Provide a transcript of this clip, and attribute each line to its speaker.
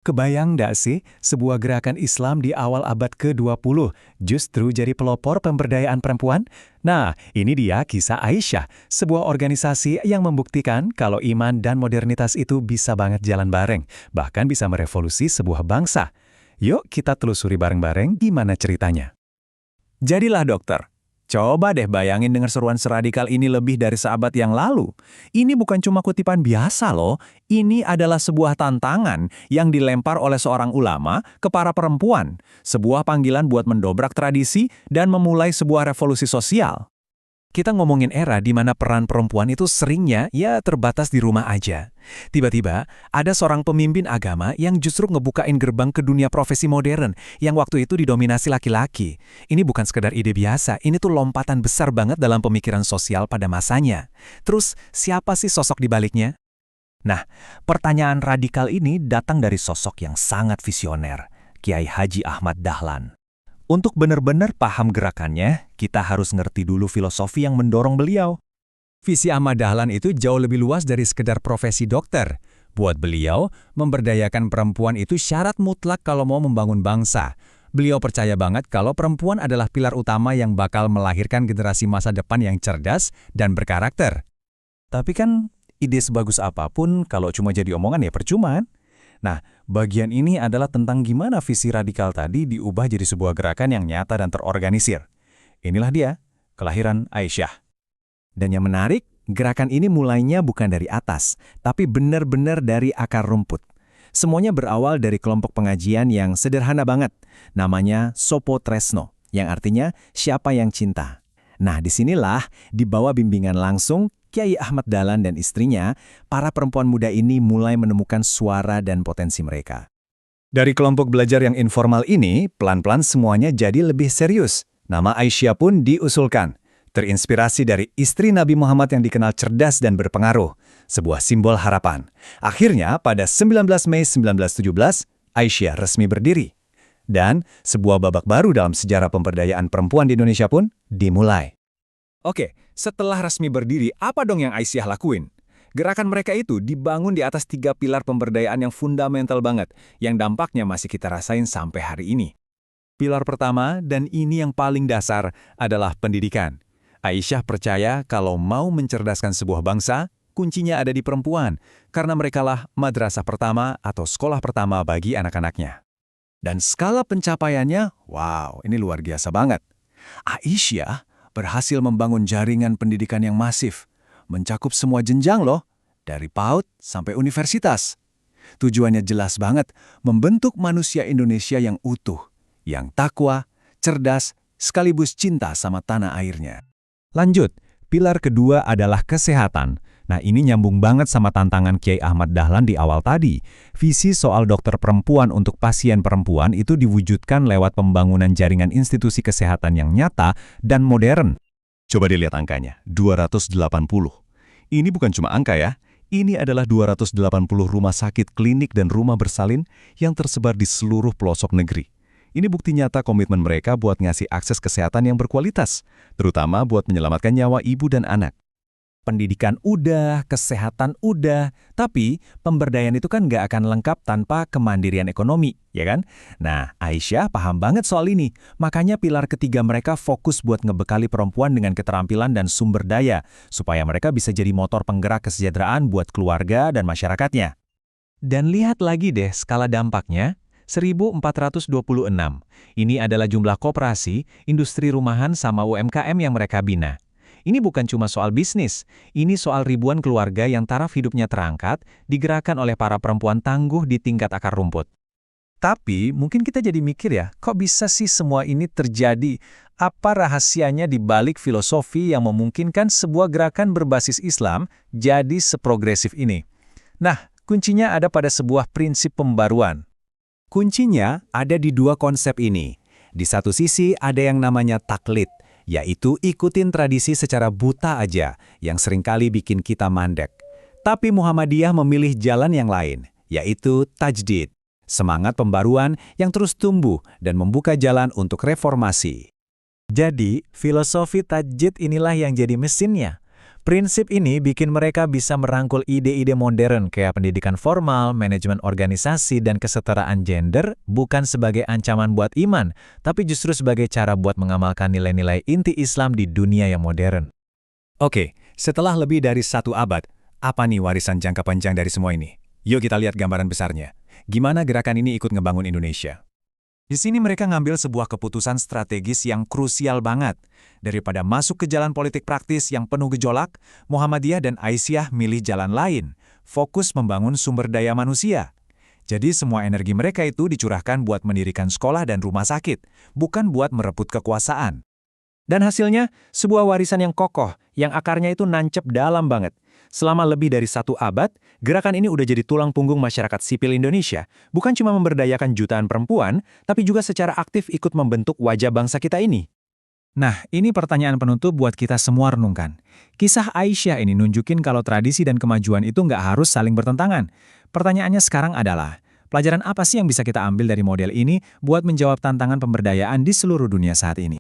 Speaker 1: Kebayang nggak sih, sebuah gerakan Islam di awal abad ke-20 justru jadi pelopor pemberdayaan perempuan? Nah, ini dia kisah Aisyah, sebuah organisasi yang membuktikan kalau iman dan modernitas itu bisa banget jalan bareng, bahkan bisa merevolusi sebuah bangsa. Yuk kita telusuri bareng-bareng gimana ceritanya. Jadilah dokter. Coba deh bayangin dengar seruan seradikal ini lebih dari seabad yang lalu. Ini bukan cuma kutipan biasa loh, ini adalah sebuah tantangan yang dilempar oleh seorang ulama ke para perempuan. Sebuah panggilan buat mendobrak tradisi dan memulai sebuah revolusi sosial. Kita ngomongin era di mana peran perempuan itu seringnya ya terbatas di rumah aja. Tiba-tiba, ada seorang pemimpin agama yang justru ngebukain gerbang ke dunia profesi modern yang waktu itu didominasi laki-laki. Ini bukan sekedar ide biasa, ini tuh lompatan besar banget dalam pemikiran sosial pada masanya. Terus, siapa sih sosok di baliknya? Nah, pertanyaan radikal ini datang dari sosok yang sangat visioner, Kiai Haji Ahmad Dahlan. Untuk benar-benar paham gerakannya, kita harus ngerti dulu filosofi yang mendorong beliau. Visi Ahmad Dahlan itu jauh lebih luas dari sekedar profesi dokter. Buat beliau, memberdayakan perempuan itu syarat mutlak kalau mau membangun bangsa. Beliau percaya banget kalau perempuan adalah pilar utama yang bakal melahirkan generasi masa depan yang cerdas dan berkarakter. Tapi kan, ide sebagus apapun kalau cuma jadi omongan ya percuma. Nah, bagian ini adalah tentang gimana visi radikal tadi diubah jadi sebuah gerakan yang nyata dan terorganisir. Inilah dia, kelahiran Aisyah. Dan yang menarik, gerakan ini mulainya bukan dari atas, tapi benar-benar dari akar rumput. Semuanya berawal dari kelompok pengajian yang sederhana banget, namanya Sopo Tresno, yang artinya siapa yang cinta. Nah, disinilah, di bawah bimbingan langsung, Kiai Ahmad Dahlan dan istrinya, para perempuan muda ini mulai menemukan suara dan potensi mereka. Dari kelompok belajar yang informal ini, pelan-pelan semuanya jadi lebih serius. Nama Aisyah pun diusulkan. Terinspirasi dari istri Nabi Muhammad yang dikenal cerdas dan berpengaruh, sebuah simbol harapan. Akhirnya, pada 19 Mei 1917, Aisyah resmi berdiri. Dan sebuah babak baru dalam sejarah pemberdayaan perempuan di Indonesia pun dimulai. Oke, setelah resmi berdiri, apa dong yang Aisyah lakuin? Gerakan mereka itu dibangun di atas 3 pilar pemberdayaan yang fundamental banget, yang dampaknya masih kita rasain sampai hari ini. Pilar pertama, dan ini yang paling dasar, adalah pendidikan. Aisyah percaya kalau mau mencerdaskan sebuah bangsa, kuncinya ada di perempuan, karena merekalah madrasah pertama atau sekolah pertama bagi anak-anaknya. Dan skala pencapaiannya, wow, ini luar biasa banget. Aisyah berhasil membangun jaringan pendidikan yang masif, mencakup semua jenjang loh, dari PAUD sampai universitas. Tujuannya jelas banget, membentuk manusia Indonesia yang utuh, yang takwa, cerdas, sekaligus cinta sama tanah airnya. Lanjut, pilar kedua adalah kesehatan. Nah, ini nyambung banget sama tantangan Kiai Ahmad Dahlan di awal tadi. Visi soal dokter perempuan untuk pasien perempuan itu diwujudkan lewat pembangunan jaringan institusi kesehatan yang nyata dan modern. Coba dilihat angkanya, 280. Ini bukan cuma angka ya, ini adalah 280 rumah sakit, klinik, dan rumah bersalin yang tersebar di seluruh pelosok negeri. Ini bukti nyata komitmen mereka buat ngasih akses kesehatan yang berkualitas, terutama buat menyelamatkan nyawa ibu dan anak. Pendidikan udah, kesehatan udah, tapi pemberdayaan itu kan nggak akan lengkap tanpa kemandirian ekonomi, ya kan? Nah, Aisyah paham banget soal ini, makanya pilar ketiga mereka fokus buat ngebekali perempuan dengan keterampilan dan sumber daya, supaya mereka bisa jadi motor penggerak kesejahteraan buat keluarga dan masyarakatnya. Dan lihat lagi deh skala dampaknya, 1426. Ini adalah jumlah koperasi, industri rumahan sama UMKM yang mereka bina. Ini bukan cuma soal bisnis, ini soal ribuan keluarga yang taraf hidupnya terangkat, digerakkan oleh para perempuan tangguh di tingkat akar rumput. Tapi mungkin kita jadi mikir ya, kok bisa sih semua ini terjadi? Apa rahasianya di balik filosofi yang memungkinkan sebuah gerakan berbasis Islam jadi seprogresif ini? Nah, kuncinya ada pada sebuah prinsip pembaruan. Kuncinya ada di 2 konsep ini. Di satu sisi ada yang namanya taklid, yaitu ikutin tradisi secara buta aja, yang seringkali bikin kita mandek. Tapi Muhammadiyah memilih jalan yang lain, yaitu tajdid, semangat pembaruan yang terus tumbuh dan membuka jalan untuk reformasi. Jadi, filosofi tajdid inilah yang jadi mesinnya.
Speaker 2: Prinsip ini bikin mereka bisa merangkul ide-ide modern kayak pendidikan formal, manajemen organisasi, dan kesetaraan gender bukan sebagai ancaman buat iman, tapi justru sebagai cara buat mengamalkan nilai-nilai inti Islam di dunia yang modern.
Speaker 1: Oke, setelah lebih dari 1 abad, apa nih warisan jangka panjang dari semua ini? Yuk kita lihat gambaran besarnya. Gimana gerakan ini ikut ngebangun Indonesia? Di sini mereka ngambil sebuah keputusan strategis yang krusial banget. Daripada masuk ke jalan politik praktis yang penuh gejolak, Muhammadiyah dan Aisyah milih jalan lain, fokus membangun sumber daya manusia. Jadi semua energi mereka itu dicurahkan buat mendirikan sekolah dan rumah sakit, bukan buat merebut kekuasaan. Dan hasilnya, sebuah warisan yang kokoh, yang akarnya itu nancep dalam banget. Selama lebih dari 1 abad, gerakan ini udah jadi tulang punggung masyarakat sipil Indonesia. Bukan cuma memberdayakan jutaan perempuan, tapi juga secara aktif ikut membentuk wajah bangsa kita ini. Nah, ini pertanyaan penutup buat kita semua renungkan. Kisah Aisyah ini nunjukin kalau tradisi dan kemajuan itu nggak harus saling bertentangan. Pertanyaannya sekarang adalah, pelajaran apa sih yang bisa kita ambil dari model ini buat menjawab tantangan pemberdayaan di seluruh dunia saat ini?